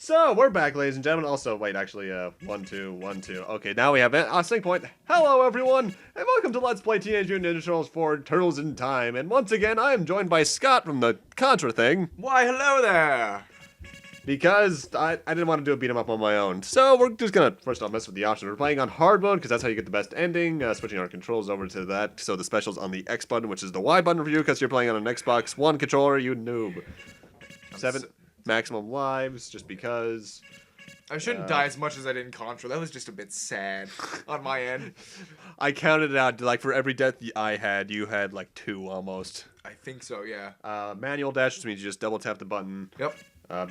So, we're back, ladies and gentlemen. Also, wait, actually, 1, 2, 1, 2. Okay, now we have a sync point. Hello, everyone, and welcome to Let's Play Teenage Mutant Ninja Turtles 4 Turtles in Time. And once again, I am joined by Scott from the Contra thing. Why, hello there! Because I didn't want to do a beat 'em up on my own. So, we're just gonna, first off, mess with the options. We're playing on hard mode, because that's how you get the best ending. Switching our controls over to that. So, the special's on the X button, which is the Y button for you, because you're playing on an Xbox One controller, you noob. 7 maximum lives, just because. I shouldn't die as much as I did in Contra. That was just a bit sad on my end. I counted it out. Like, for every death I had, you had, like, 2 almost. I think so, yeah. Manual dash, which means you just double tap the button. Yep.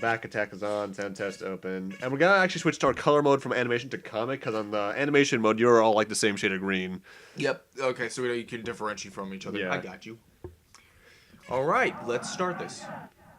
Back attack is on, sound test open. And we're gonna actually switch to our color mode from animation to comic, because on the animation mode, you're all, like, the same shade of green. Yep. Okay, so you can differentiate from each other. Yeah. I got you. Alright, let's start this.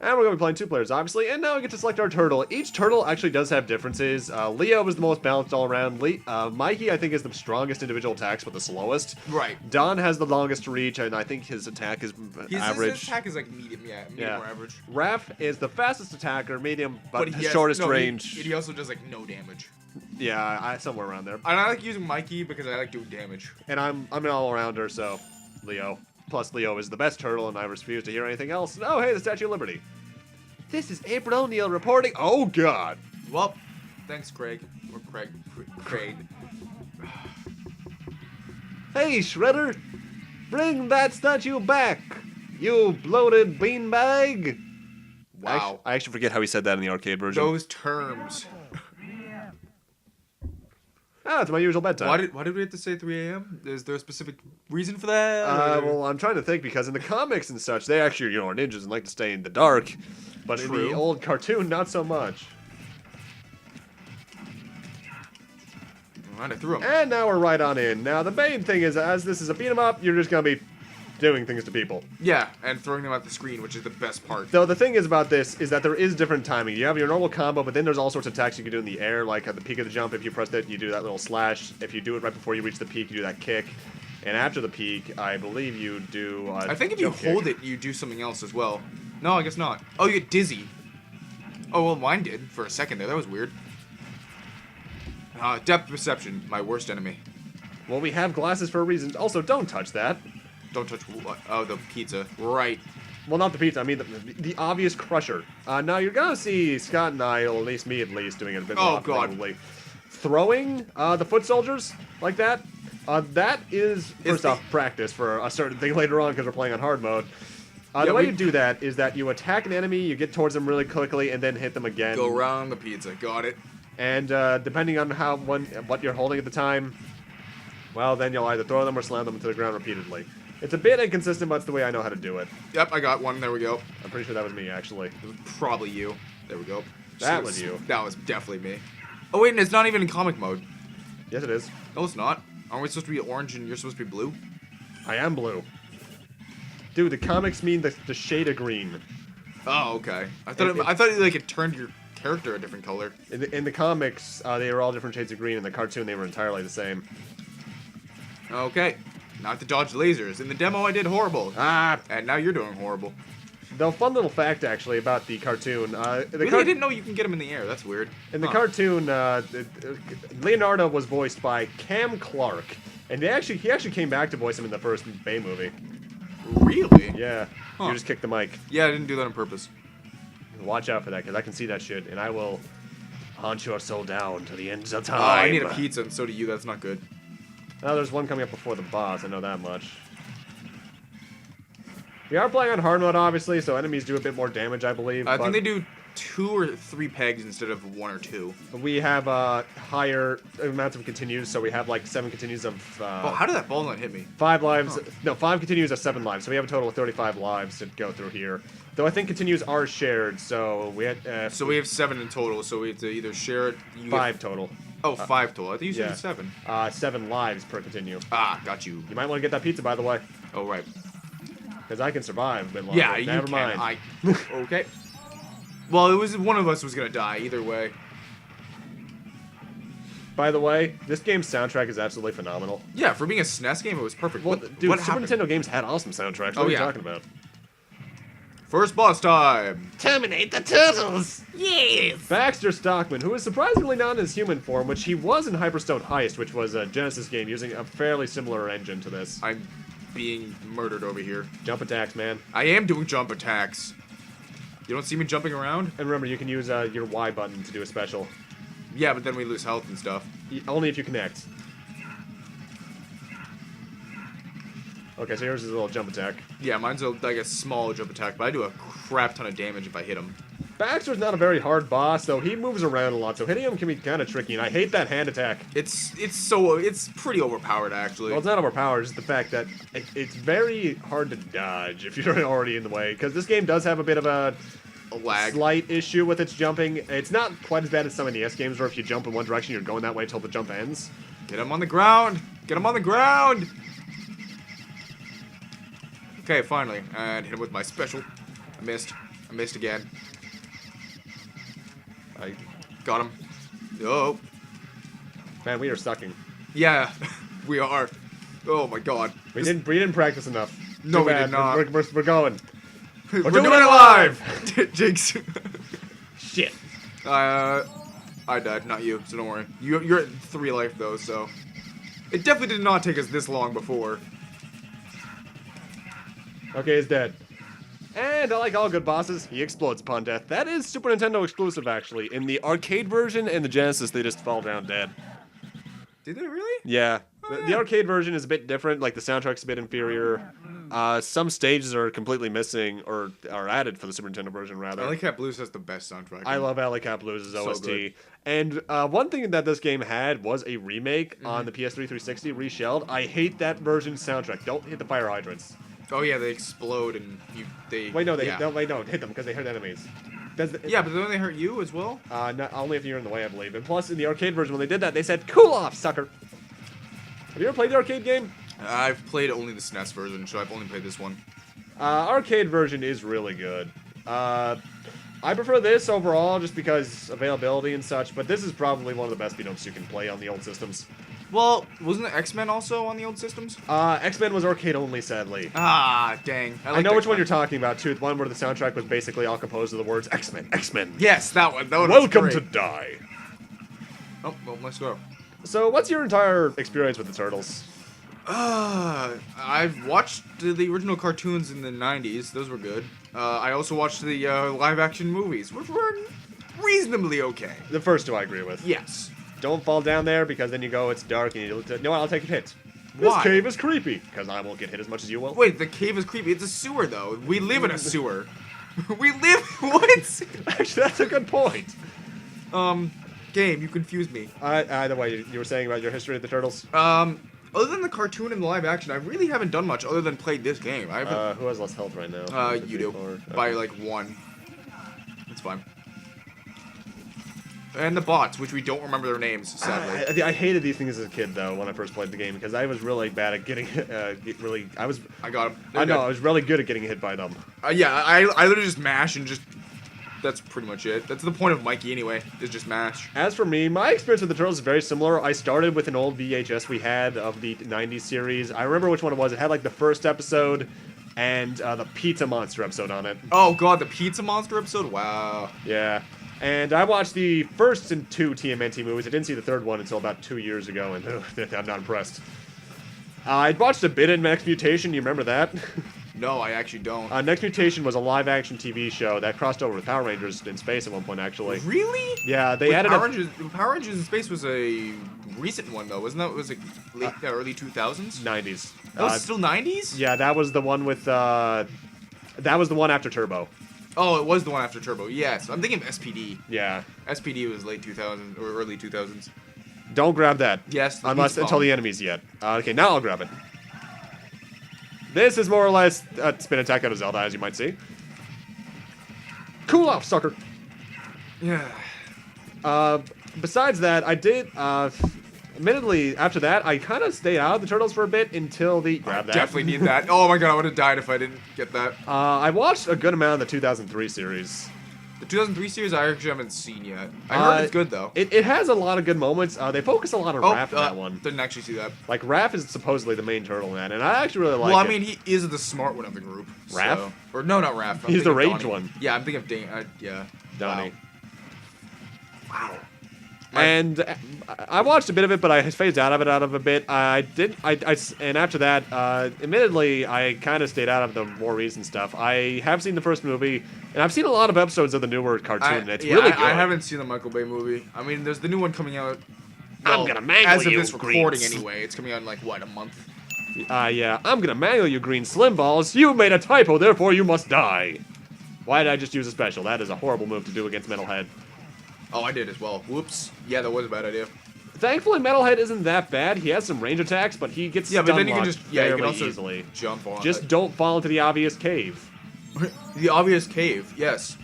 And we're going to be playing 2 players, obviously, and now we get to select our turtle. Each turtle actually does have differences. Leo is the most balanced all around. Mikey, I think, is the strongest individual attacks, but the slowest. Right. Don has the longest reach, and I think his attack is average. His attack is like medium, medium or average. Raph is the fastest attacker, medium, but he the has, shortest no, range. He also does like no damage. Yeah, somewhere around there. And I like using Mikey because I like doing damage. And I'm an all-arounder, so Leo. Plus, Leo is the best turtle, and I refuse to hear anything else. Oh, hey, the Statue of Liberty. This is April O'Neil reporting. Oh, God. Well, thanks, Craig. Or Craig. Hey, Shredder. Bring that statue back, you bloated beanbag. Wow. I actually forget how he said that in the arcade version. Those terms. Ah, it's my usual bedtime. Why did we have to say 3 a.m.? Is there a specific reason for that? Well, I'm trying to think, because in the comics and such, they actually, are ninjas and like to stay in the dark. But True. in the old cartoon, not so much. Alright, I threw him. And now we're right on in. Now, the main thing is, as this is a beat 'em up, you're just going to be doing things to people. Yeah, and throwing them at the screen, which is the best part. Though the thing is about this is that there is different timing. You have your normal combo, but then there's all sorts of attacks you can do in the air, like at the peak of the jump, if you press it, you do that little slash. If you do it right before you reach the peak, you do that kick. And after the peak, I believe you do I think if you hold it, you do something else as well. No, I guess not. Oh, you get dizzy. Oh, well, mine did for a second there. That was weird. Depth perception, my worst enemy. Well, we have glasses for a reason. Also, don't touch that. Don't touch what? Oh, the pizza. Right. Well, not the pizza. I mean the obvious crusher. Now you're gonna see Scott and I, or at least me at least, doing it a bit more often, probably. Throwing the foot soldiers like that. That is first off practice for a certain thing later on because we're playing on hard mode. The way you do that is that you attack an enemy, you get towards them really quickly, and then hit them again. Go around the pizza. Got it. And depending on what you're holding at the time, well, then you'll either throw them or slam them into the ground repeatedly. It's a bit inconsistent, but it's the way I know how to do it. Yep, I got one. There we go. I'm pretty sure that was me, actually. It was probably you. There we go. That was you. That was definitely me. Oh, wait, and it's not even in comic mode. Yes, it is. No, it's not. Aren't we supposed to be orange and you're supposed to be blue? I am blue. Dude, the comics mean the shade of green. Oh, okay. I thought like it turned your character a different color. In the comics, they were all different shades of green. In the cartoon, they were entirely the same. Okay. Not to dodge lasers. In the demo, I did horrible. And now you're doing horrible. Though, fun little fact, actually, about the cartoon. Really? I didn't know you can get them in the air. That's weird. In the cartoon, Leonardo was voiced by Cam Clark. And he actually came back to voice him in the first Bay movie. Really? Yeah. Huh. You just kicked the mic. Yeah, I didn't do that on purpose. Watch out for that, because I can see that shit, and I will haunt your soul down to the ends of time. Oh, I need a pizza, and so do you. That's not good. Oh, there's one coming up before the boss. I know that much. We are playing on hard mode, obviously, so enemies do a bit more damage, I believe. I think they do 2 or 3 pegs instead of 1 or 2. We have higher amounts of continues, so we have like 7 continues of. Oh, how did that ball not hit me? 5 lives. Huh. No, 5 continues of 7 lives, so we have a total of 35 lives to go through here. Though I think continues are shared, so we had. So we have 7 in total, so we have to either share it. 5 total. Oh, 5 total. I think you said 7. 7 lives per continue. Ah, got you. You might want to get that pizza, by the way. Oh, right. Because I can survive a bit longer. Yeah, Never you mind. can. Okay. Well, it was one of us was gonna die either way. By the way, this game's soundtrack is absolutely phenomenal. Yeah, for being a SNES game, it was perfect. Well, What dude, Super happened? Nintendo games had awesome soundtracks. What are you talking about? First boss time. Terminate the turtles! Yes. Baxter Stockman, who is surprisingly not in his human form, which he was in Hyperstone Heist, which was a Genesis game using a fairly similar engine to this. I'm being murdered over here. Jump attacks, man. I am doing jump attacks. You don't see me jumping around? And remember, you can use your Y button to do a special. Yeah, but then we lose health and stuff. Only if you connect. Okay, so here's his little jump attack. Yeah, mine's like a small jump attack, but I do a crap ton of damage if I hit him. Baxter's not a very hard boss, though he moves around a lot, so hitting him can be kind of tricky, and I hate that hand attack. It's pretty overpowered, actually. Well, it's not overpowered, it's just the fact that it's very hard to dodge if you're already in the way, because this game does have a bit of a lag. Slight issue with its jumping. It's not quite as bad as some NES games where if you jump in one direction, you're going that way until the jump ends. Get him on the ground! Get him on the ground! Okay, finally. And hit him with my special. I missed. I missed again. I got him. Oh. Man, we are sucking. Yeah, we are. Oh my god. We didn't practice enough. No, we did not. We're going. We're doing it live! Jinx. Shit. I died, not you, so don't worry. You're at 3 life though, so it definitely did not take us this long before. Okay, he's dead. And like all good bosses, he explodes upon death. That is Super Nintendo exclusive, actually. In the arcade version and the Genesis, they just fall down dead. Did they really? Yeah. Oh, yeah. The arcade version is a bit different. Like, the soundtrack's a bit inferior. Some stages are completely missing, or are added for the Super Nintendo version, rather. Alley Cat Blues has the best soundtrack. I love Alley Cat Blues' OST. good. And one thing that this game had was a remake on the PS3 360, reshelled. I hate that version's soundtrack. Don't hit the fire hydrants. Oh yeah, they explode and they. Wait, no, yeah. don't hit them because they hurt enemies. Yeah, but don't they hurt you as well? Not, only if you're in the way, I believe. And plus, in the arcade version, when they did that, they said, "Cool off, sucker." Have you ever played the arcade game? I've played only the SNES version, so I've only played this one. Arcade version is really good. I prefer this overall just because availability and such, but this is probably one of the best beat-ups you can play on the old systems. Well, wasn't the X-Men also on the old systems? X-Men was arcade only, sadly. Ah, dang. I know which one you're talking about, too. The one where the soundtrack was basically all composed of the words X-Men, X-Men. Yes, that one. That one Welcome was to great. Die. Oh, well, let's go. So, what's your entire experience with the Turtles? I've watched the original cartoons in the 90s. Those were good. I also watched the live-action movies, which were reasonably okay. The first two I agree with. Yes. Don't fall down there, because then you go, it's dark, and you no, I'll take a hit. Why? This cave is creepy, because I won't get hit as much as you will. Wait, the cave is creepy. It's a sewer, though. We live in a sewer. We live... What? Actually, that's a good point. Game, you confused me. Either way, you were saying about your history of the Turtles? Other than the cartoon and the live action, I really haven't done much other than played this game. I haven't... Who has less health right now? You do. Okay. By, like, 1. That's fine. And the bots, which we don't remember their names, sadly. I hated these things as a kid, though, when I first played the game, because I was really bad at getting, I got them. I know, I was really good at getting hit by them. Yeah, I literally just mash and just... That's pretty much it. That's the point of Mikey, anyway, is just mash. As for me, my experience with the Turtles is very similar. I started with an old VHS we had of the 90s series. I remember which one it was. It had, like, the first episode and the Pizza Monster episode on it. Oh, God, the Pizza Monster episode? Wow. Yeah. And I watched the first 2 TMNT movies. I didn't see the third one until about 2 years ago, and I'm not impressed. I watched a bit in Next Mutation. You remember that? No, I actually don't. Next Mutation was a live-action TV show that crossed over with Power Rangers in space at one point, actually. Really? Yeah, they added Power Rangers in Space was a recent one, though, wasn't that? It was like late, early 2000s? 90s. That was still 90s? Yeah, that was the one with, that was the one after Turbo. Oh, it was the one after Turbo. Yes, I'm thinking of SPD. Yeah. SPD was late 2000s or early 2000s. Don't grab that. Yes. Until the enemy's yet. Okay, now I'll grab it. This is more or less a spin attack out of Zelda, as you might see. Cool off, sucker. Yeah. Besides that, I did, admittedly, after that, I kind of stayed out of the Turtles for a bit until the... Grab that. Definitely need that. Oh my god, I would have died if I didn't get that. I watched a good amount of the 2003 series. The 2003 series I actually haven't seen yet. I heard it's good though. It has a lot of good moments. They focus a lot on Raph in that one. Didn't actually see that. Like Raph is supposedly the main turtle in that, and I actually really like it. Well, I mean, he is the smart one of the group. Raph? So. Or no, not Raph. He's the rage one. Yeah, I'm thinking of yeah. Donnie. Wow. And I watched a bit of it, but I phased out of a bit. And after that, admittedly, I kind of stayed out of the more recent stuff. I have seen the first movie, and I've seen a lot of episodes of the newer cartoon. It's really good. I haven't seen the Michael Bay movie. I mean, there's the new one coming out. Well, I'm gonna mangle as of you, this recording, Greens. anyway. It's coming out in like what, a month? Yeah. I'm gonna mangle you, green slim balls. You made a typo, therefore you must die. Why did I just use a special? That is a horrible move to do against Metalhead. Oh, I did as well. Whoops. Yeah, that was a bad idea. Thankfully, Metalhead isn't that bad. He has some range attacks, but he gets but then you can just you can also easily jump on. Just don't fall into the obvious cave. The obvious cave. Yes.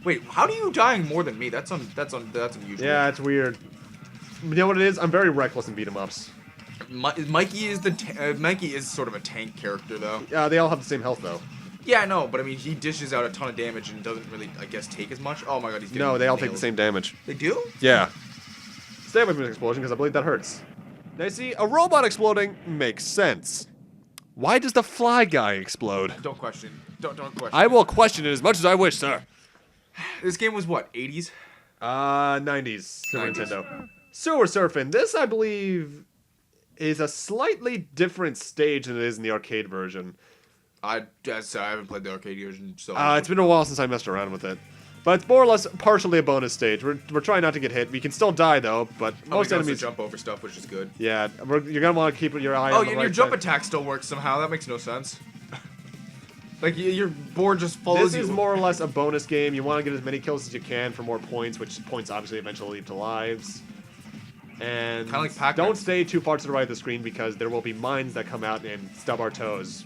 Wait, how do you dying more than me? That's unusual. Yeah, it's weird. You know what it is? I'm very reckless in beat 'em ups. Mikey is sort of a tank character though. Yeah, they all have the same health though. Yeah, no, but I mean, he dishes out a ton of damage and doesn't really, I guess, take as much. Oh my god, he's getting No, they all nailed. take the same damage. They do? Yeah. Stay away from an explosion because I believe that hurts. Now, you see, a robot exploding makes sense. Why does the fly guy explode? Don't question. Don't question. I will question it as much as I wish, sir. This game was what, 80s? 90s. Super 90s. Nintendo. Sewer Surfing. This, I believe, is a slightly different stage than it is in the arcade version. I haven't played the arcade version, so... It's been a while since I messed around with it. But it's more or less partially a bonus stage. We're trying not to get hit. We can still die, though, but most enemies... jump over stuff, which is good. Yeah, you're going to want to keep your eye on the and right your jump side. attack still works somehow. That makes no sense. Like, your board just follows you. This is more or less a bonus game. You want to get as many kills as you can for more points, which points obviously eventually lead to lives. And Kinda like Pac-Man. don't stay too far to the right of the screen because there will be mines that come out and stub our toes.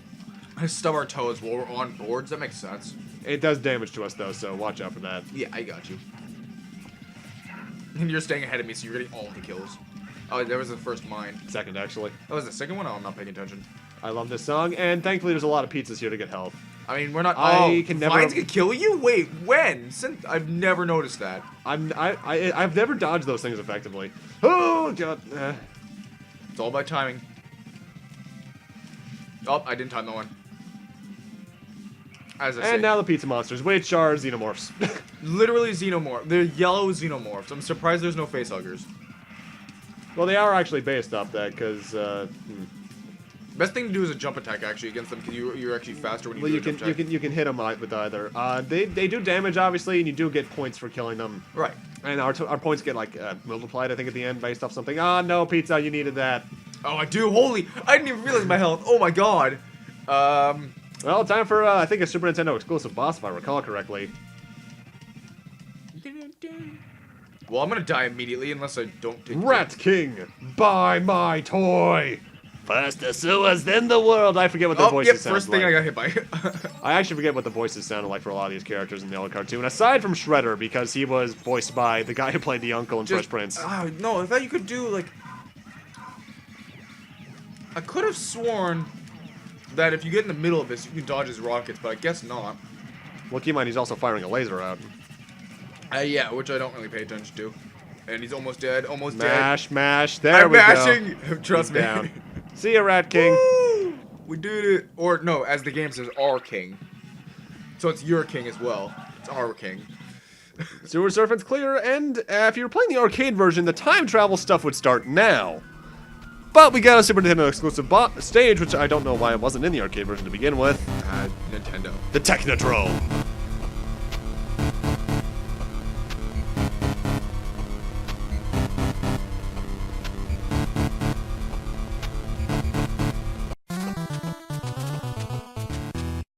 Stub our toes while we're on boards. That makes sense. It does damage to us, though, so watch out for that. Yeah, I got you. And you're staying ahead of me, so you're getting all the kills. Oh, that was the first mine. Second, actually. That was the second one? Oh, I'm not paying attention. I love this song, and thankfully there's a lot of pizzas here to get health. I mean, we're not... Flies can kill you? Wait, when? I've never noticed that. I've never dodged those things effectively. Oh, God. It's all about timing. Oh, I didn't time that one. As I say. And now the pizza monsters, which are xenomorphs. Literally xenomorph. They're yellow xenomorphs. I'm surprised there's no facehuggers. Well, they are actually based off that, because, Best thing to do is a jump attack, actually, against them, because you're actually faster when you do a jump attack. you can hit them with either. They do damage, obviously, and you do get points for killing them. Right. And our points get, like, multiplied, I think, at the end, based off something. Ah, no, pizza, you needed that. Oh, I do. Holy. I didn't even realize my health. Oh, my God. Well, time for, I think, a Super Nintendo exclusive boss, if I recall correctly. Well, I'm going to die immediately unless I don't take... Rat King, buy my toy! First the sewers, then the world. I forget what the voices sound like. First thing I got hit by. I actually forget what the voices sounded like for a lot of these characters in the old cartoon, aside from Shredder, because he was voiced by the guy who played the uncle in Fresh Prince. No, I thought you could do, like... I could have sworn that if you get in the middle of this, you can dodge his rockets, but I guess not. Well, keep in mind, he's also firing a laser out. Yeah, which I don't really pay attention to. And he's almost dead, almost Mash, dead. mash, there I'm we mashing. go. Trust me. Down. See ya, Rat King. Woo! We did it. Or, no, as the game says, our king. So it's your king as well. It's our king. Sewer Surfing's clear, and if you were playing the arcade version, the time travel stuff would start now. But we got a Super Nintendo exclusive stage, which I don't know why it wasn't in the arcade version to begin with. Nintendo. The Technodrome.